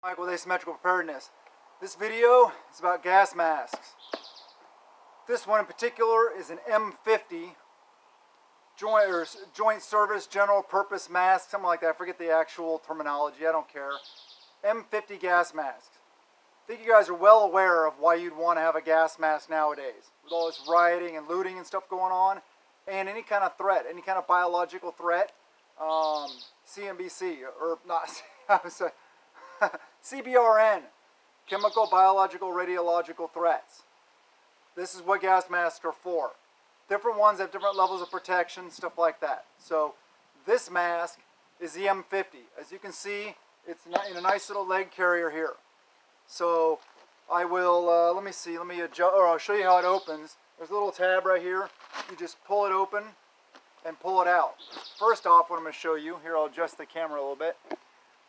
Mike with Asymmetrical Preparedness. This video is about gas masks. This one in particular is an M50 joint service general purpose mask, something like that. I forget the actual terminology, I don't care. M50 gas masks. I think you guys are well aware of why you'd want to have a gas mask nowadays. With all this rioting and looting and stuff going on, and any kind of threat, any kind of biological threat, CBRN, or not, I was saying, CBRN, chemical, biological, radiological threats. This is what gas masks are for. Different ones have different levels of protection, stuff like that. So this mask is the M50. As you can see, it's in a nice little leg carrier here. So I will, let me see, adjust, or I'll show you how it opens. There's a little tab right here. You just pull it open and pull it out. First off, what I'm going to show you, here I'll adjust the camera a little bit.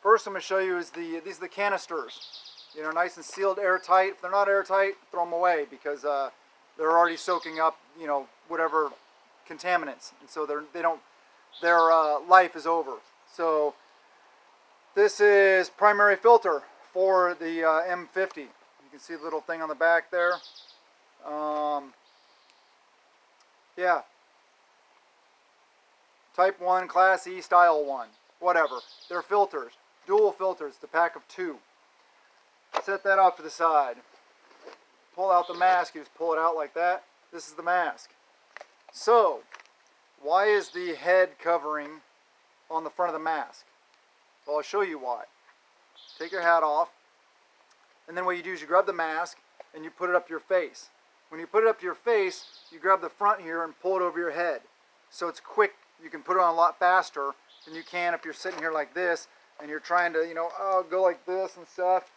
First I'm going to show you is these are the canisters. You know, nice and sealed, airtight. If they're not airtight, throw them away because they're already soaking up, you know, whatever contaminants, and so their life is over. So this is primary filter for the M50. You can see the little thing on the back there. Yeah. Type 1, Class E, Style 1, whatever. They're filters, dual filters, the pack of 2. Set that off to the side. Pull out the mask, you just pull it out like that. This is the mask. So, why is the head covering on the front of the mask? Well, I'll show you why. Take your hat off, and then what you do is you grab the mask and you put it up to your face. When you put it up to your face, you grab the front here and pull it over your head. So it's quick. You can put it on a lot faster than you can if you're sitting here like this and you're trying to, you know, go like this and stuff.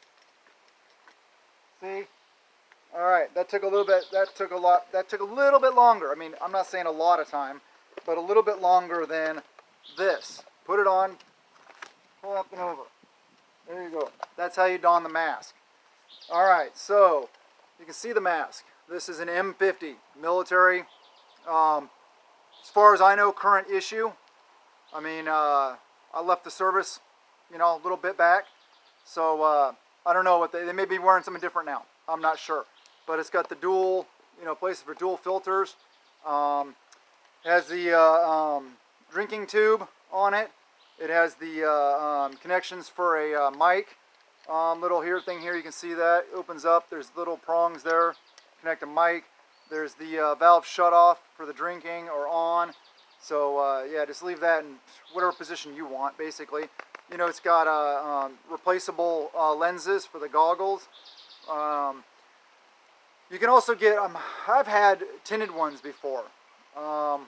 See? All right, that took a little bit longer. I mean, I'm not saying a lot of time, but a little bit longer than this. Put it on, pull up and over. There you go. That's how you don the mask. All right, so you can see the mask. This is an M50 military. As far as I know, current issue. I mean, I left the service, you know, a little bit back. So I don't know what they may be wearing something different now. I'm not sure. But it's got the dual, you know, places for dual filters. Has the drinking tube on it. It has the connections for a mic. Little thing here, you can see that opens up. There's little prongs there, connect a mic. There's the valve shut off for the drinking or on. So yeah, just leave that in whatever position you want, basically. You know, it's got replaceable lenses for the goggles. You can also get, I've had tinted ones before. I'm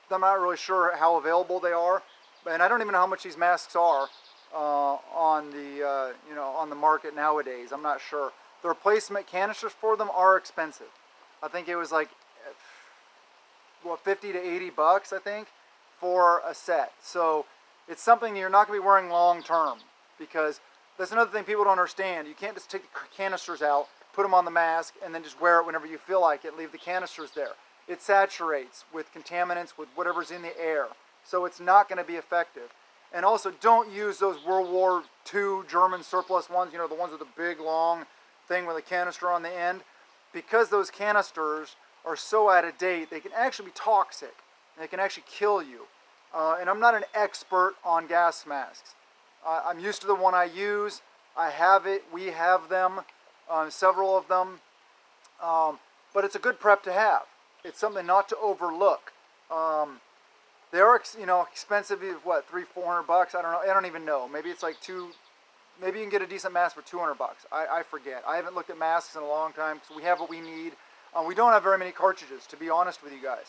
not really sure how available they are, and I don't even know how much these masks are on the you know, on the market nowadays. I'm not sure. The replacement canisters for them are expensive. I think it was like, what, 50 to 80 bucks, I think, for a set. So it's something you're not going to be wearing long term, because that's another thing people don't understand. You can't just take the canisters out, put them on the mask, and then just wear it whenever you feel like it. Leave the canisters there. It saturates with contaminants, with whatever's in the air. So it's not going to be effective. And also, don't use those World War II German surplus ones, you know, the ones with the big long thing with a canister on the end. Because those canisters are so out of date, they can actually be toxic. They can actually kill you. And I'm not an expert on gas masks. I'm used to the one I use. I have it. We have them. Several of them. But it's a good prep to have. It's something not to overlook. They are, you know, expensive. What, $300-400 bucks? I don't know. I don't even know. Maybe it's like maybe you can get a decent mask for 200 bucks. I forget. I haven't looked at masks in a long time because we have what we need. We don't have very many cartridges, to be honest with you guys.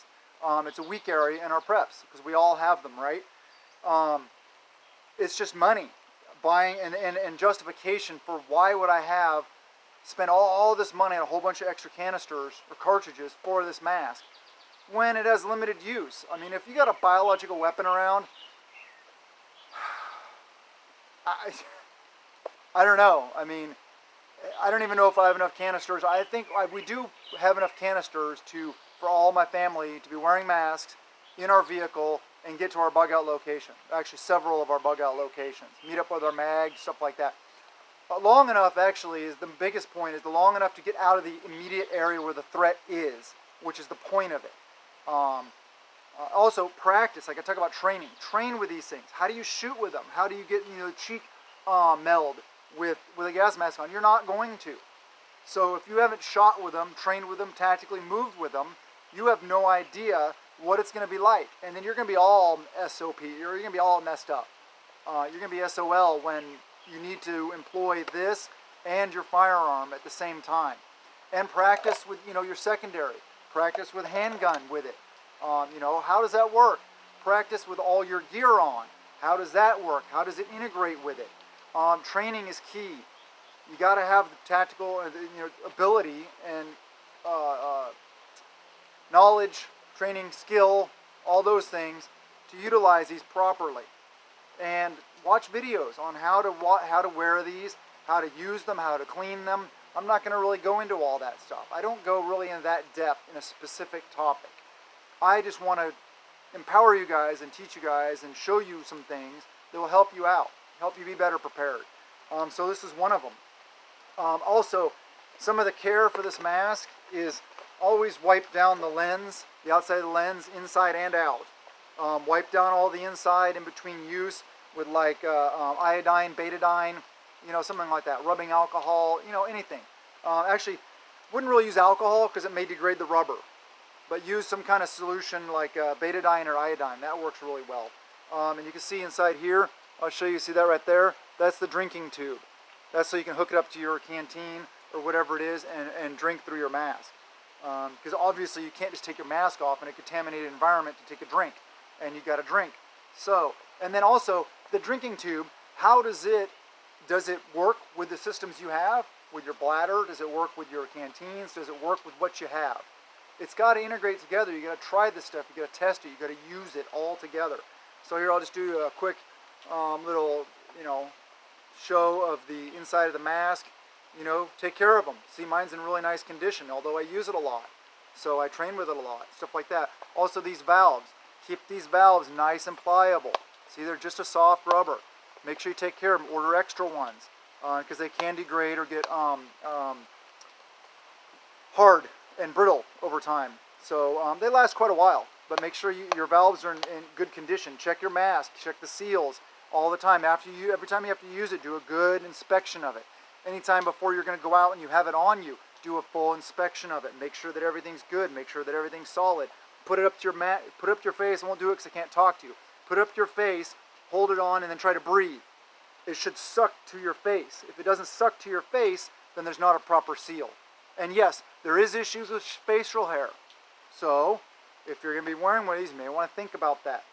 It's a weak area in our preps because we all have them, right? It's just money, buying and justification for why would I spend all this money on a whole bunch of extra canisters or cartridges for this mask when it has limited use. I mean, if you got a biological weapon around, I don't know. I mean, I don't even know if I have enough canisters. I think we do have enough canisters for all my family to be wearing masks in our vehicle and get to our bug out location. Actually, several of our bug out locations. Meet up with our mag, stuff like that. long enough actually is the biggest point, is the long enough to get out of the immediate area where the threat is, which is the point of it. Also practice, like I talk about training. Train with these things. How do you shoot with them? How do you get cheek meld with a gas mask on? You're not going to. So if you haven't shot with them, trained with them, tactically moved with them, you have no idea what it's going to be like. And then you're going to be all SOP, you're going to be all messed up. You're going to be SOL when you need to employ this and your firearm at the same time. And practice with your secondary. Practice with handgun with it. How does that work? Practice with all your gear on. How does that work? How does it integrate with it? Training is key. You got to have the tactical ability and knowledge, training, skill, all those things to utilize these properly. And watch videos on how to wear these, how to use them, how to clean them. I'm not going to really go into all that stuff. I don't go really in that depth in a specific topic. I just want to empower you guys and teach you guys and show you some things that will help you out, help you be better prepared. So this is one of them. Also, some of the care for this mask is always wipe down the lens, the outside of the lens, inside and out. Wipe down all the inside in between use with like iodine, betadine, something like that. Rubbing alcohol, anything. Actually, wouldn't really use alcohol because it may degrade the rubber. But use some kind of solution like betadine or iodine. That works really well. And you can see inside here, I'll show you, see that right there? That's the drinking tube. That's so you can hook it up to your canteen or whatever it is and drink through your mask. Because obviously you can't just take your mask off in a contaminated environment to take a drink. And you got to drink. So, and then also the drinking tube, how does it work with the systems you have? With your bladder? Does it work with your canteens? Does it work with what you have? It's got to integrate together. You got to try this stuff. You got to test it. You got to use it all together. So here I'll just do a quick little, show of the inside of the mask. Take care of them. See, mine's in really nice condition, although I use it a lot. So I train with it a lot, stuff like that. Also these valves. Keep these valves nice and pliable. See, they're just a soft rubber. Make sure you take care of them. Order extra ones because they can degrade or get hard and brittle over time. So they last quite a while, but make sure your valves are in good condition. Check your mask, check the seals all the time. Every time you have to use it, do a good inspection of it. Anytime before you're going to go out and you have it on you, do a full inspection of it. Make sure that everything's good. Make sure that everything's solid. Put it up to your face. I won't do it because I can't talk to you. Put it up to your face, hold it on, and then try to breathe. It should suck to your face. If it doesn't suck to your face, then there's not a proper seal. And yes, there is issues with facial hair. So, if you're going to be wearing one of these, you may want to think about that.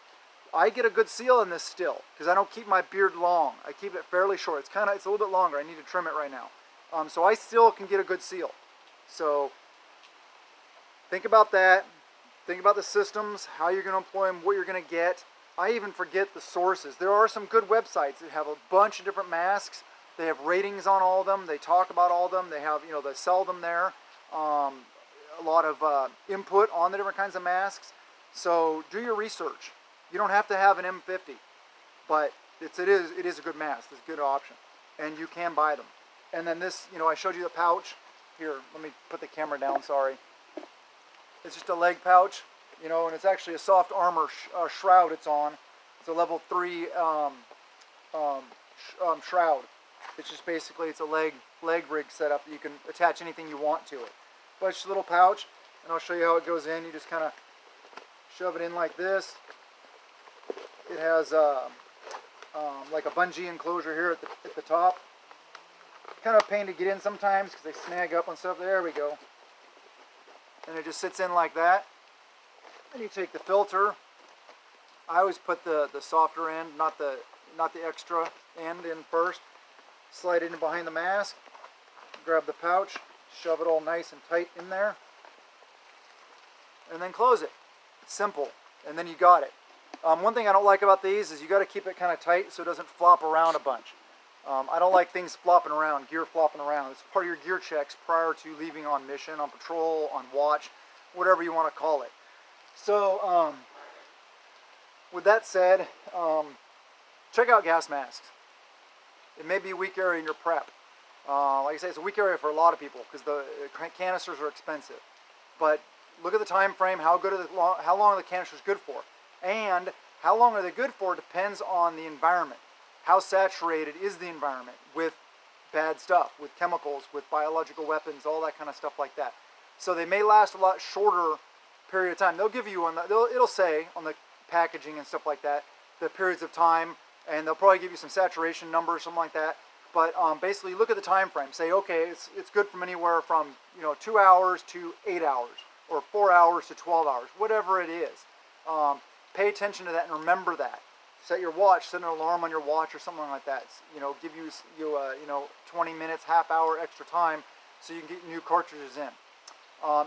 I get a good seal in this still, because I don't keep my beard long. I keep it fairly short. It's a little bit longer. I need to trim it right now. So I still can get a good seal. So, think about that. Think about the systems, how you're going to employ them, what you're going to get. I even forget the sources. There are some good websites that have a bunch of different masks. They have ratings on all of them. They talk about all of them. They have, they sell them there. A lot of input on the different kinds of masks. So do your research. You don't have to have an M50, but it is a good mask. It's a good option, and you can buy them. And then this, I showed you the pouch. Here, let me put the camera down. Sorry. It's just a leg pouch, and it's actually a soft armor shroud it's on. It's a level 3 shroud. It's just basically, it's a leg rig setup that you can attach anything you want to it. But it's just a little pouch, and I'll show you how it goes in. You just kind of shove it in like this. It has like a bungee enclosure here at the top. Kind of a pain to get in sometimes because they snag up on stuff. There we go. And it just sits in like that. Then you take the filter. I always put the softer end, not the extra end in first. Slide it in behind the mask. Grab the pouch. Shove it all nice and tight in there. And then close it. It's simple. And then you got it. One thing I don't like about these is you got to keep it kind of tight so it doesn't flop around a bunch. I don't like things flopping around, gear flopping around. It's part of your gear checks prior to leaving on mission, on patrol, on watch, whatever you want to call it. So, with that said, check out gas masks. It may be a weak area in your prep. Like I say, it's a weak area for a lot of people because the canisters are expensive. But look at the time frame. How long are the canisters good for? And how long are they good for depends on the environment. How saturated is the environment with bad stuff, with chemicals, with biological weapons, all that kind of stuff like that. So they may last a lot shorter period of time. They'll give you it'll say on the packaging and stuff like that the periods of time, and they'll probably give you some saturation numbers, something like that. But basically, look at the time frame. Say, okay, it's good from anywhere from 2 hours to 8 hours, or 4 hours to 12 hours, whatever it is. Pay attention to that and remember that. Set your watch, set an alarm on your watch or something like that. Give you 20 minutes, half hour extra time so you can get new cartridges in.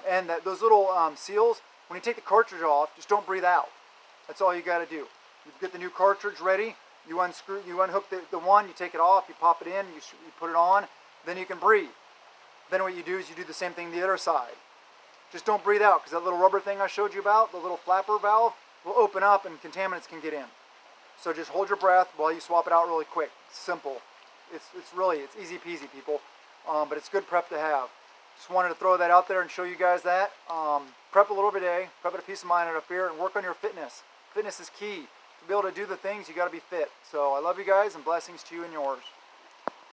And those little seals, when you take the cartridge off, just don't breathe out. That's all you got to do. You get the new cartridge ready. You unhook the one, you take it off, you pop it in, you put it on, then you can breathe. Then what you do is you do the same thing the other side. Just don't breathe out, because that little rubber thing I showed you about, the little flapper valve, will open up and contaminants can get in. So just hold your breath while you swap it out really quick. It's simple. It's easy peasy, people. But it's good prep to have. Just wanted to throw that out there and show you guys that. Prep a little bit a day, prep it a peace of mind out of fear, and work on your fitness. Fitness is key. To be able to do the things, you got to be fit. So I love you guys, and blessings to you and yours.